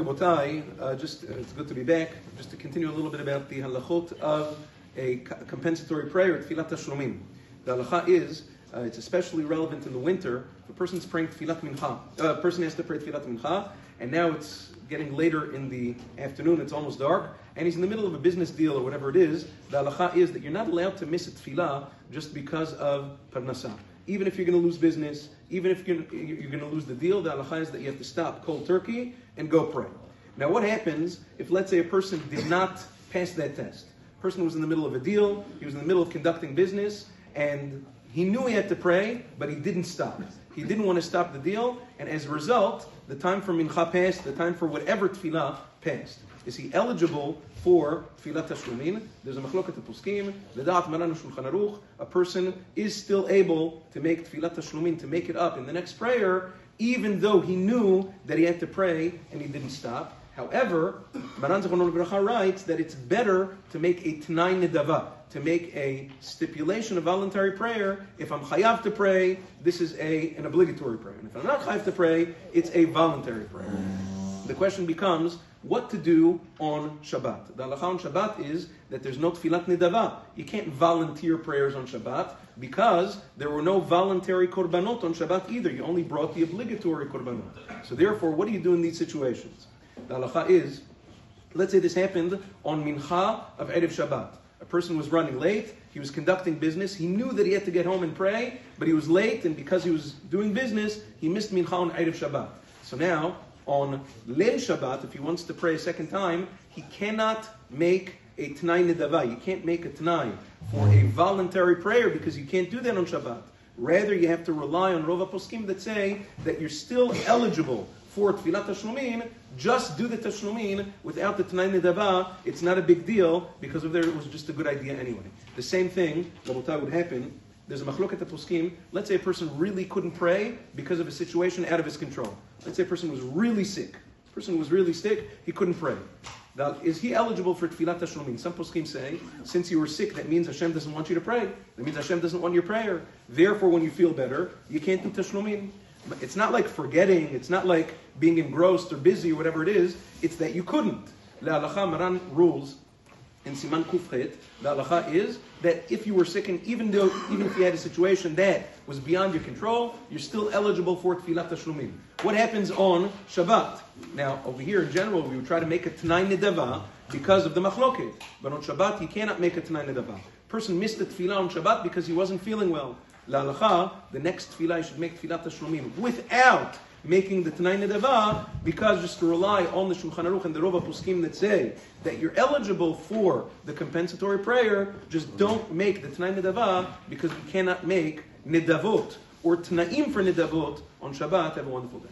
Rabotai, it's good to be back. Just to continue a little bit about the halachot of a compensatory prayer, Tfilat Tashlumim. The halacha is, it's especially relevant in the winter. If a person's praying Tfilat Mincha, a person has to pray Tfilat Mincha, and now it's getting later in the afternoon, it's almost dark, and he's in the middle of a business deal or whatever it is. The halacha is that you're not allowed to miss a tefillah just because of parnasah. Even if you're going to lose business, even if you're going to lose the deal, the halacha is that you have to stop cold turkey and go pray. Now what happens if, let's say, a person did not pass that test? A person was in the middle of a deal, he was in the middle of conducting business, and he knew he had to pray, but he didn't stop. He didn't want to stop the deal, and as a result, the time for mincha passed, the time for whatever tefillah passed. Is he eligible for tfilat tashlumin? There's a machloket poskim. L'da'at Maran Shulchan Aruch. A person is still able to make tfilat tashlumin, to make it up in the next prayer, even though he knew that he had to pray and he didn't stop. However, Maran Zechrono Livracha writes that it's better to make a t'nai nedava, to make a stipulation, a voluntary prayer. If I'm chayav to pray, this is an obligatory prayer. And if I'm not chayav to pray, it's a voluntary prayer. The question becomes, what to do on Shabbat? The halacha on Shabbat is that there's no tfilat nedava. You can't volunteer prayers on Shabbat because there were no voluntary korbanot on Shabbat either. You only brought the obligatory korbanot. So therefore, what do you do in these situations? The halacha is, let's say this happened on mincha of Erev Shabbat. A person was running late, he was conducting business, he knew that he had to get home and pray, but he was late, and because he was doing business, he missed mincha on Erev Shabbat. So now, on Leil Shabbat, if he wants to pray a second time, he cannot make a t'nai nedava. You can't make a t'nai for a voluntary prayer because you can't do that on Shabbat. Rather, you have to rely on Rov HaPoskim that say that you're still eligible for Tfilat Tashlumin. Just do the Tashlumin without the t'nai nedava. It's not a big deal because of there it was just a good idea anyway. The same thing, Rabotai, would happen. There's a machloket poskim. Let's say a person really couldn't pray because of a situation out of his control. Let's say a person was really sick. He couldn't pray. Now, is he eligible for tfilat tashlumin? Some poskim say, since you were sick, that means Hashem doesn't want you to pray. That means Hashem doesn't want your prayer. Therefore, when you feel better, you can't do tashlumin. It's not like forgetting. It's not like being engrossed or busy or whatever it is. It's that you couldn't. Le'alacha Maran rules in Siman Kufchet, the halacha is that if you were sick, and even if you had a situation that was beyond your control, you're still eligible for tfilat tashlumin. What happens on Shabbat? Now, over here in general, we would try to make a t'nai nedava because of the machloket. But on Shabbat, you cannot make a t'nai nedava. Person missed the tefillah on Shabbat because he wasn't feeling well. La halacha, the next tefillah, you should make tfilat tashlumin without making the t'nai nedava, because just to rely on the Shulchan Aruch and the Rov HaPoskim that say that you're eligible for the compensatory prayer, just don't make the t'nai nedava because you cannot make nedavot or t'naim for nedavot on Shabbat. Have a wonderful day.